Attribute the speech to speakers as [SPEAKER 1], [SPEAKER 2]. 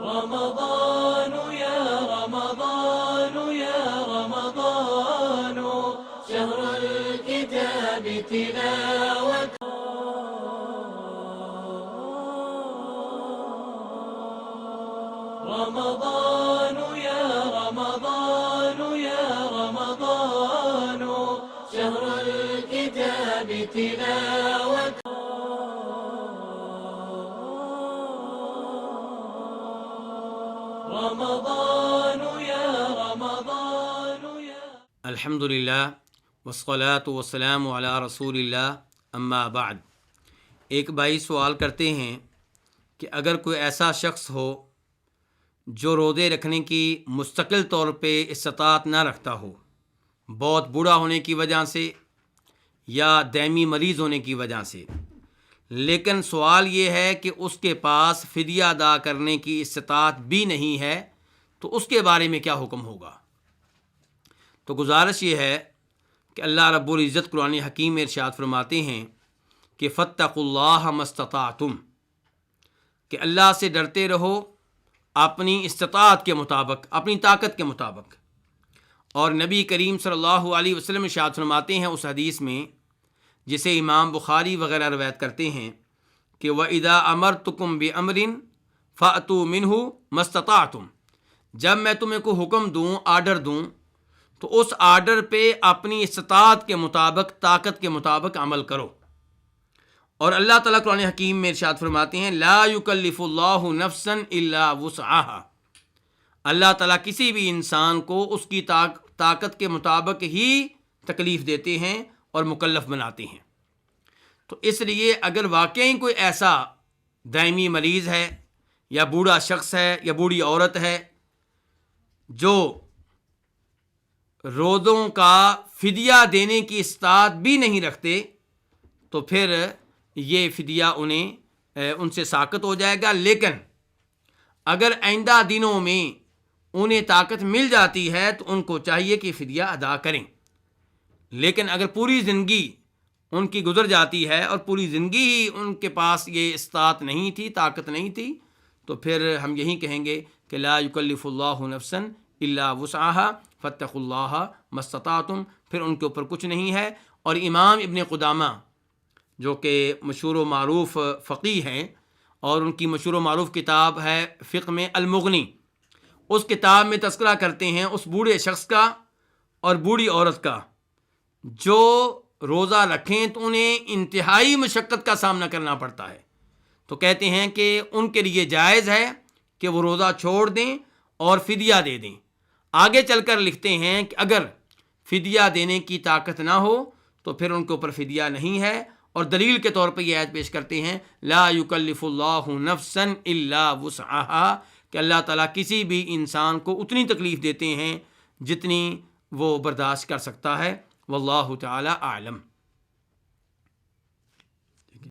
[SPEAKER 1] رمضان يا رمضان يا رمضان شهر الكتاب تلاوة رمضان يا رمضان يا رمضان شهر الكتاب تلاوة رمضان يا رمضان يا
[SPEAKER 2] الحمد للہ والصلاة والسلام علی رسول اللہ اما بعد۔ ایک بھائی سوال کرتے ہیں کہ اگر کوئی ایسا شخص ہو جو روزے رکھنے کی مستقل طور پہ استطاعت نہ رکھتا ہو، بہت بوڑھا ہونے کی وجہ سے یا دائمی مریض ہونے کی وجہ سے، لیکن سوال یہ ہے کہ اس کے پاس فدیہ ادا کرنے کی استطاعت بھی نہیں ہے، تو اس کے بارے میں کیا حکم ہوگا؟ تو گزارش یہ ہے کہ اللہ رب العزت قرآن حکیم میں ارشاد فرماتے ہیں کہ فاتقوا اللہ ما استطعتم، کہ اللہ سے ڈرتے رہو اپنی استطاعت کے مطابق، اپنی طاقت کے مطابق۔ اور نبی کریم صلی اللہ علیہ وسلم ارشاد فرماتے ہیں اس حدیث میں جسے امام بخاری وغیرہ روایت کرتے ہیں کہ وَإِذَا أَمَرْتُكُمْ بِأَمْرٍ فَأْتُوا مِنْهُ مَا اسْتَطَعْتُمْ، جب میں تمہیں کو حکم دوں، آرڈر دوں، تو اس آرڈر پہ اپنی استطاعت کے مطابق، طاقت کے مطابق عمل کرو۔ اور اللہ تعالیٰ قرآن حکیم میں ارشاد فرماتے ہیں لا یکلف اللہ نفسا الا وسعها، اللہ تعالیٰ کسی بھی انسان کو اس کی طاقت کے مطابق ہی تکلیف دیتے ہیں اور مکلف بناتے ہیں۔ تو اس لیے اگر واقعی کوئی ایسا دائمی مریض ہے یا بوڑھا شخص ہے یا بوڑھی عورت ہے جو روزوں کا فدیہ دینے کی استطاعت بھی نہیں رکھتے، تو پھر یہ فدیہ ان سے ساقط ہو جائے گا۔ لیکن اگر آئندہ دنوں میں انہیں طاقت مل جاتی ہے تو ان کو چاہیے کہ فدیہ ادا کریں۔ لیکن اگر پوری زندگی ان کی گزر جاتی ہے اور پوری زندگی ہی ان کے پاس یہ استطاعت نہیں تھی، طاقت نہیں تھی، تو پھر ہم یہی کہیں گے کہ لا یکلف اللہ نفسا الا وسعها فاتقوا اللہ ما استطعتم، پھر ان کے اوپر کچھ نہیں ہے۔ اور امام ابن قدامہ جو کہ مشہور و معروف فقیہ ہیں، اور ان کی مشہور و معروف کتاب ہے فقہ میں المغنی، اس کتاب میں تذکرہ کرتے ہیں اس بوڑھے شخص کا اور بوڑھی عورت کا جو روزہ رکھیں تو انہیں انتہائی مشقت کا سامنا کرنا پڑتا ہے، تو کہتے ہیں کہ ان کے لیے جائز ہے کہ وہ روزہ چھوڑ دیں اور فدیہ دے دیں۔ آگے چل کر لکھتے ہیں کہ اگر فدیہ دینے کی طاقت نہ ہو تو پھر ان کے اوپر فدیہ نہیں ہے، اور دلیل کے طور پہ یہ آیت پیش کرتے ہیں لا یکلف اللہ نفسا الا وسعها، کہ اللہ تعالیٰ کسی بھی انسان کو اتنی تکلیف دیتے ہیں جتنی وہ برداشت کر سکتا ہے۔ واللہ تعالی اعلم۔